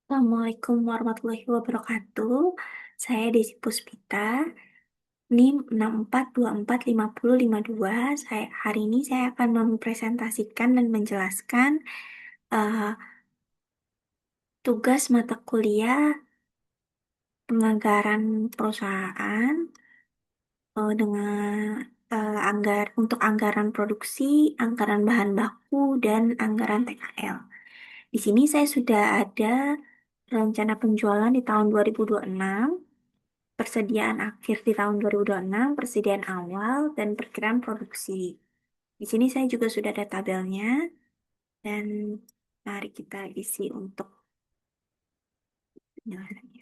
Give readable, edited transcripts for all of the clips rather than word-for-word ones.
Assalamualaikum warahmatullahi wabarakatuh. Saya Desi Puspita, NIM 64245052. Hari ini saya akan mempresentasikan dan menjelaskan eh, tugas mata kuliah penganggaran perusahaan dengan untuk anggaran produksi, anggaran bahan baku, dan anggaran TKL. Di sini saya sudah ada rencana penjualan di tahun 2026, persediaan akhir di tahun 2026, persediaan awal, dan perkiraan produksi. Di sini saya juga sudah ada tabelnya, dan mari kita isi untuk penjelasannya.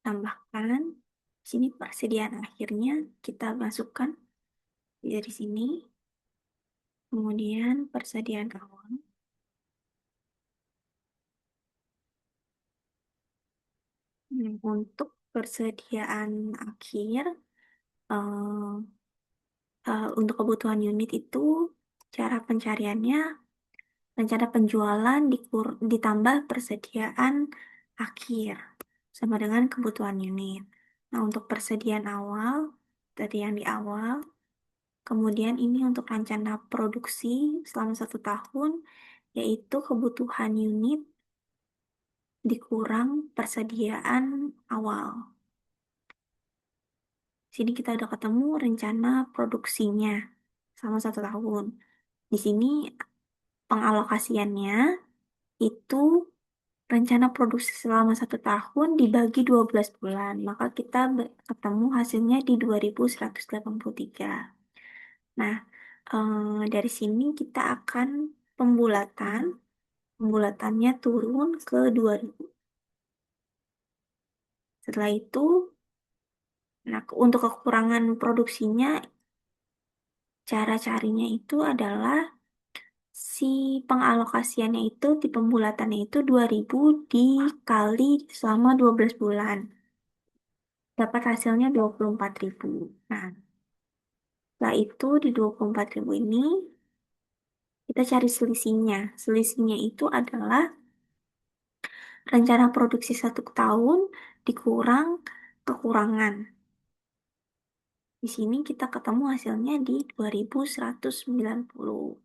Tambahkan, di sini persediaan akhirnya kita masukkan dari sini, kemudian persediaan awal. Untuk persediaan akhir, eh, untuk kebutuhan unit itu, cara pencariannya rencana penjualan ditambah persediaan akhir sama dengan kebutuhan unit. Nah, untuk persediaan awal, tadi yang di awal, kemudian ini untuk rencana produksi selama 1 tahun, yaitu kebutuhan unit dikurang persediaan awal. Sini kita udah ketemu rencana produksinya selama 1 tahun. Di sini pengalokasiannya itu rencana produksi selama 1 tahun dibagi 12 bulan, maka kita ketemu hasilnya di 2183. Nah, dari sini kita akan pembulatan, pembulatannya turun ke 2000. Setelah itu, nah untuk kekurangan produksinya, cara carinya itu adalah si pengalokasiannya itu di pembulatannya itu 2000 dikali selama 12 bulan. Dapat hasilnya 24.000. Nah, setelah itu di 24.000 ini kita cari selisihnya. Selisihnya itu adalah rencana produksi 1 tahun dikurang kekurangan. Di sini kita ketemu hasilnya di 2190.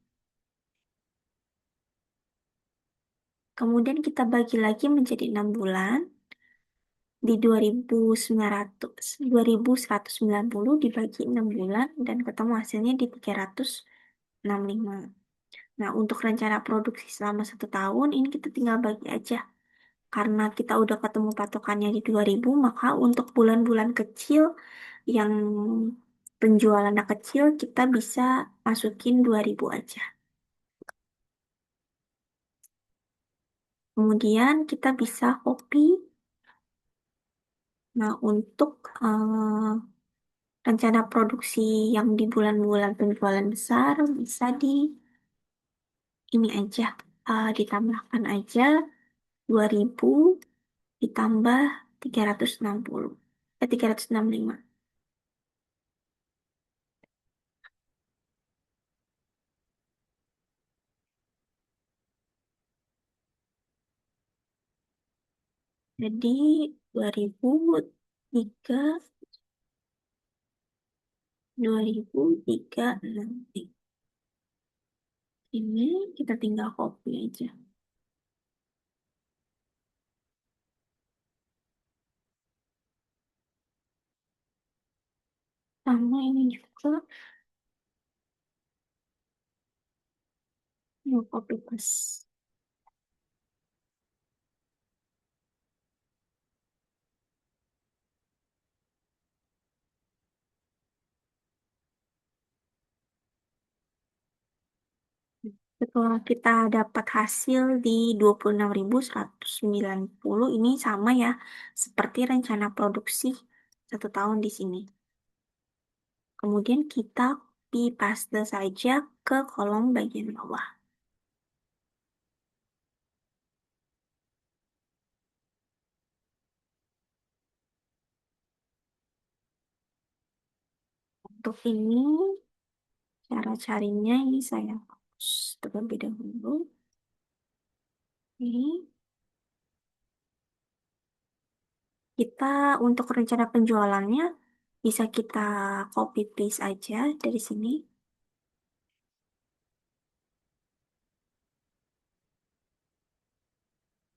Kemudian kita bagi lagi menjadi 6 bulan. Di 2900, 2190 dibagi 6 bulan dan ketemu hasilnya di 365. Nah, untuk rencana produksi selama 1 tahun, ini kita tinggal bagi aja. Karena kita udah ketemu patokannya di 2000, maka untuk bulan-bulan kecil yang penjualannya kecil, kita bisa masukin 2000 aja. Kemudian kita bisa copy. Nah, untuk rencana produksi yang di bulan-bulan penjualan besar, bisa di ini aja, ditambahkan aja 2000 ditambah 360, 365. Jadi 2000 tiga 2360. Ini kita tinggal copy aja. Sama ini juga mau copy paste. Setelah kita dapat hasil di 26.190, ini sama ya, seperti rencana produksi 1 tahun di sini. Kemudian kita copy paste saja ke kolom bagian bawah. Untuk ini Cara carinya ini saya hapus terlebih dahulu. Ini kita untuk rencana penjualannya bisa kita copy paste aja dari sini.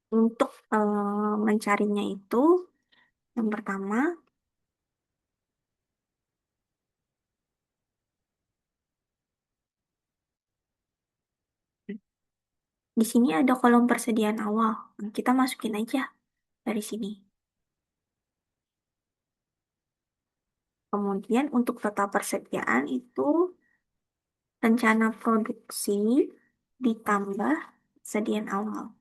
Untuk mencarinya itu, yang pertama, di sini ada kolom persediaan awal. Nah, kita masukin aja dari sini. Kemudian untuk total persediaan itu rencana produksi ditambah persediaan awal.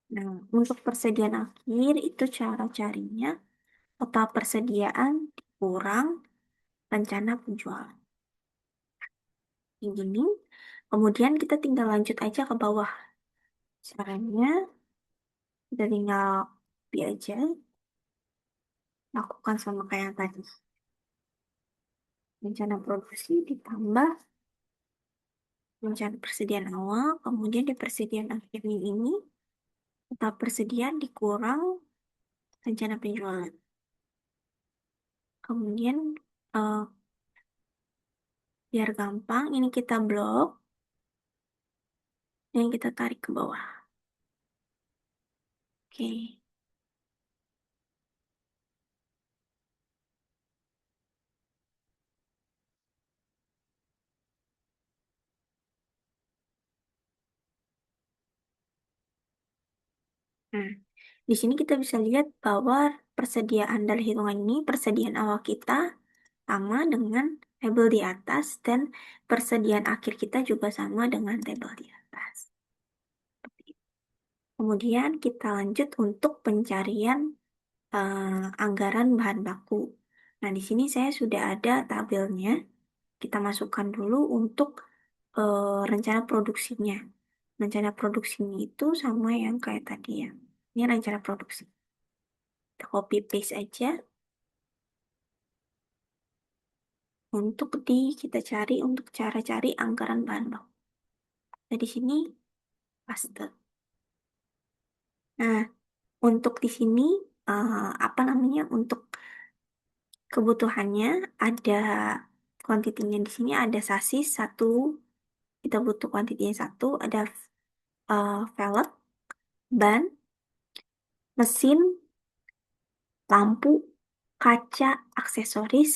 Nah, untuk persediaan akhir itu cara carinya total persediaan kurang rencana penjualan. Yang gini, kemudian kita tinggal lanjut aja ke bawah. Caranya kita tinggal copy aja, lakukan sama kayak yang tadi. Rencana produksi ditambah rencana persediaan awal, kemudian di persediaan akhirnya ini total persediaan dikurang rencana penjualan. Kemudian eh, biar gampang, ini kita blok dan kita tarik ke bawah. Oke. Nah, di sini kita bisa lihat bahwa persediaan dari hitungan ini, persediaan awal kita sama dengan tabel di atas dan persediaan akhir kita juga sama dengan tabel di atas. Kemudian kita lanjut untuk pencarian anggaran bahan baku. Nah, di sini saya sudah ada tabelnya. Kita masukkan dulu untuk rencana produksinya. Rencana produksinya itu sama yang kayak tadi ya. Ini rencana produksi. Kita copy paste aja untuk kita cari untuk cara cari anggaran bahan baku. Nah, di sini paste. Nah, untuk di sini apa namanya? Untuk kebutuhannya ada kuantitinya di sini ada sasis satu, kita butuh kuantitinya satu, ada velg, ban, mesin, lampu, kaca, aksesoris.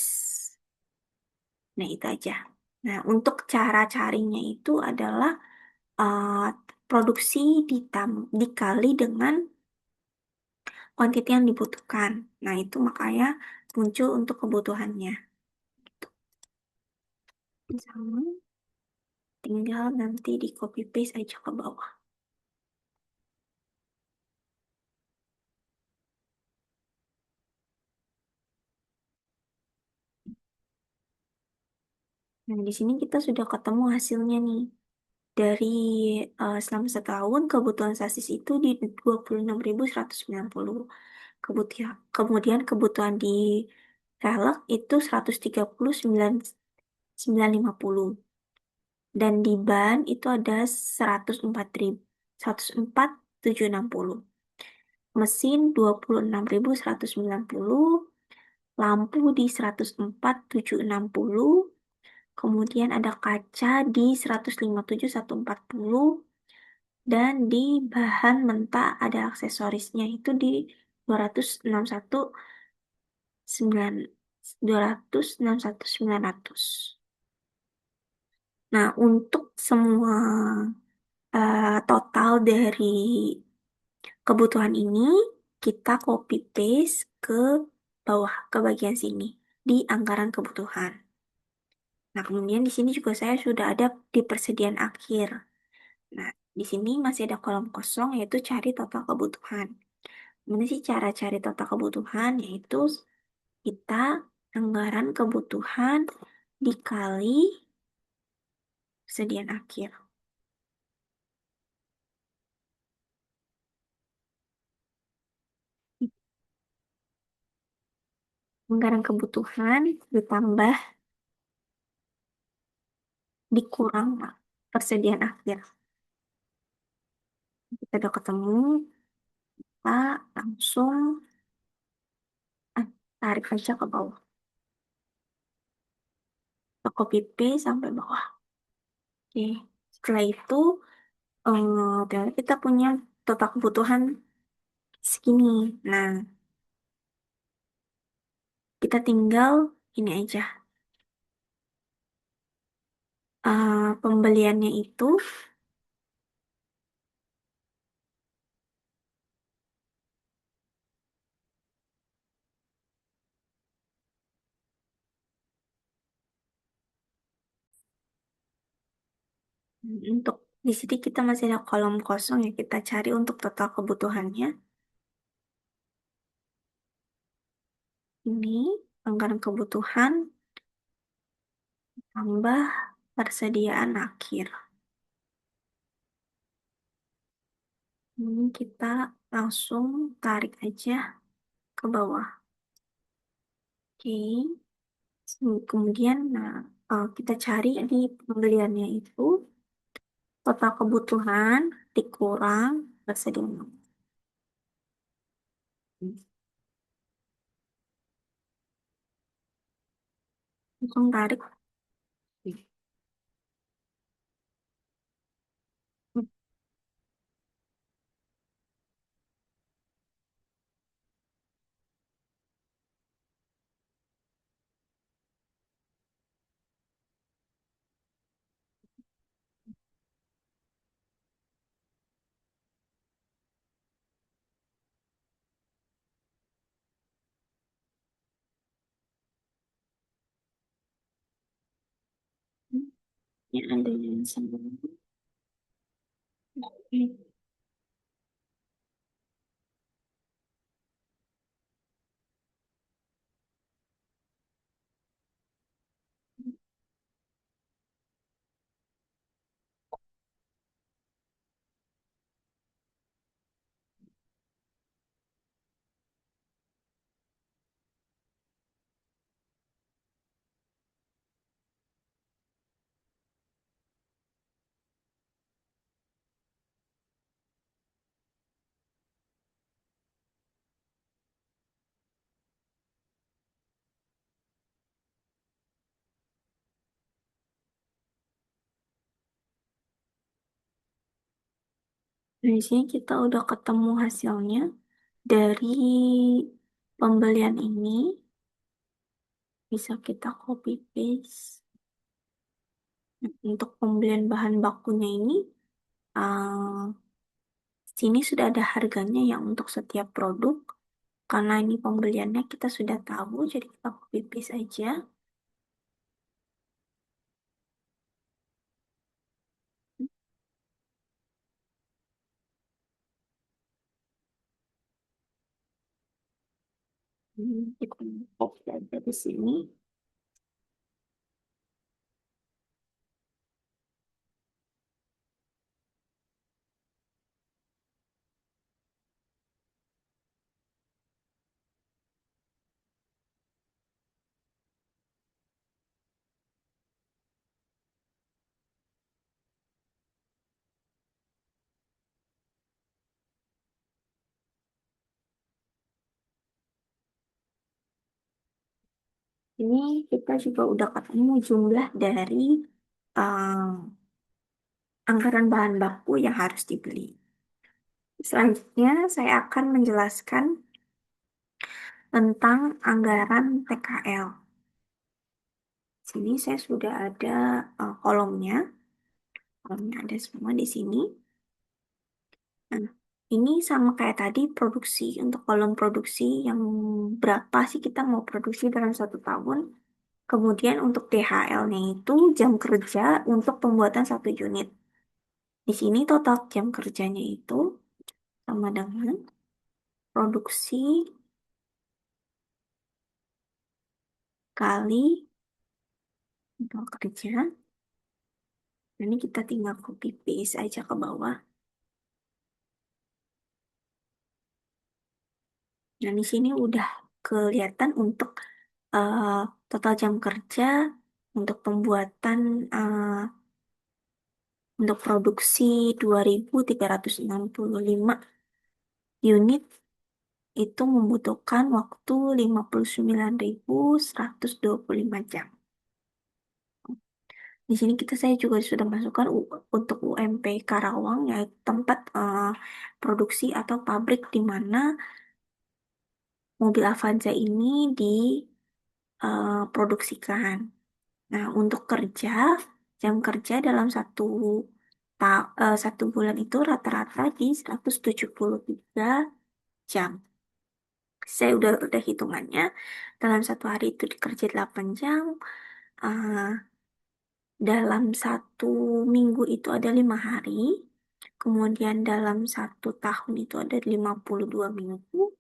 Nah, itu aja. Nah, untuk cara carinya itu adalah uh, produksi dikali dengan kuantiti yang dibutuhkan. Nah, itu makanya muncul untuk kebutuhannya. Sama, tinggal nanti di copy paste aja ke bawah. Nah, di sini kita sudah ketemu hasilnya nih. Dari selama setahun kebutuhan sasis itu di 26.190. Kemudian kebutuhan di velg itu 139.950. Dan di ban itu ada 104.760. Mesin 26.190. Lampu di 104.760. Kemudian ada kaca di 157.140. Dan di bahan mentah ada aksesorisnya itu di 261.900. Nah, untuk semua total dari kebutuhan ini kita copy paste ke bawah ke bagian sini di anggaran kebutuhan. Nah, kemudian di sini juga saya sudah ada di persediaan akhir. Nah, di sini masih ada kolom kosong yaitu cari total kebutuhan. Gimana sih cara cari total kebutuhan? Yaitu kita anggaran kebutuhan dikali persediaan akhir. Anggaran kebutuhan ditambah dikurang Pak, persediaan akhir. Kita udah ketemu, Pak, langsung ah, tarik aja ke bawah. Ke copy paste sampai bawah. Oke. Setelah itu, ternyata kita punya total kebutuhan segini. Nah, kita tinggal ini aja. Pembeliannya itu untuk di sini kita masih ada kolom kosong yang kita cari untuk total kebutuhannya. Ini anggaran kebutuhan tambah persediaan akhir. Ini kita langsung tarik aja ke bawah. Oke. Kemudian, nah, kita cari di pembeliannya itu total kebutuhan dikurang persediaan. Langsung tarik. Ya, ada yang sama. Oke. Di sini kita udah ketemu hasilnya dari pembelian ini. Bisa kita copy paste. Untuk pembelian bahan bakunya ini, eh, sini sudah ada harganya yang untuk setiap produk. Karena ini pembeliannya kita sudah tahu, jadi kita copy paste aja. Kita copy aja di sini. Ini kita juga udah ketemu jumlah dari eh, anggaran bahan baku yang harus dibeli. Selanjutnya, saya akan menjelaskan tentang anggaran TKL. Sini saya sudah ada kolomnya. Kolomnya ada semua di sini. Nah, ini sama kayak tadi produksi. Untuk kolom produksi yang berapa sih kita mau produksi dalam 1 tahun. Kemudian untuk DHL-nya itu jam kerja untuk pembuatan 1 unit. Di sini total jam kerjanya itu sama dengan produksi kali total kerja. Ini kita tinggal copy paste aja ke bawah. Dan di sini udah kelihatan untuk eh, total jam kerja untuk pembuatan eh, Untuk produksi 2.365 unit itu membutuhkan waktu 59.125 jam. Di sini saya juga sudah masukkan untuk UMP Karawang, yaitu tempat produksi atau pabrik di mana mobil Avanza ini diproduksikan. Nah, untuk jam kerja dalam satu bulan itu rata-rata di 173 jam. Saya udah hitungannya. Dalam satu hari itu dikerja 8 jam. eh, dalam satu minggu itu ada 5 hari. Kemudian dalam satu tahun itu ada 52 minggu.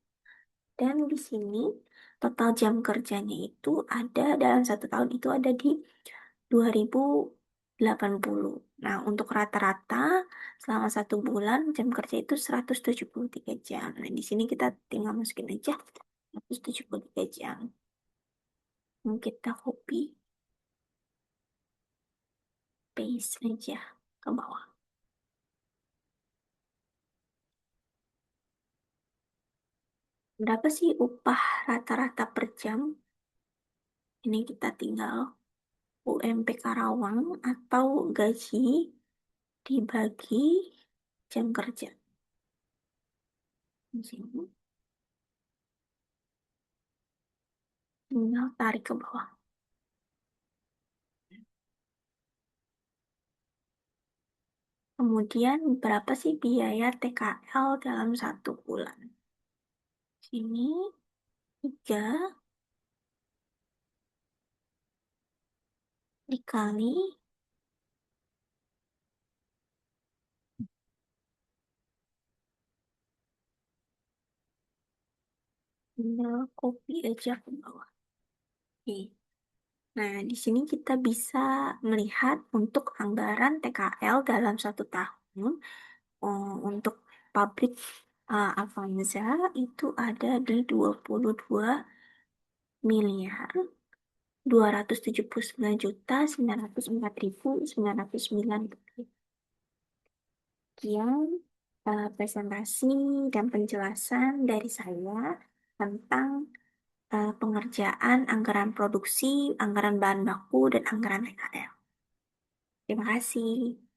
Dan di sini total jam kerjanya itu ada dalam satu tahun itu ada di 2080. Nah, untuk rata-rata selama satu bulan jam kerja itu 173 jam. Nah, di sini kita tinggal masukin aja 173 jam. Kita copy, paste aja ke bawah. Berapa sih upah rata-rata per jam? Ini kita tinggal UMP Karawang atau gaji dibagi jam kerja. Di sini tinggal tarik ke bawah. Kemudian berapa sih biaya TKL dalam satu bulan? Sini 3 dikali tinggal copy aja ke bawah. Oke. Nah, di sini kita bisa melihat untuk anggaran TKL dalam satu tahun. Untuk pabrik Avanza itu ada di 22.279.904.909. Sekian presentasi dan penjelasan dari saya tentang pengerjaan anggaran produksi, anggaran bahan baku, dan anggaran TKL. Terima kasih.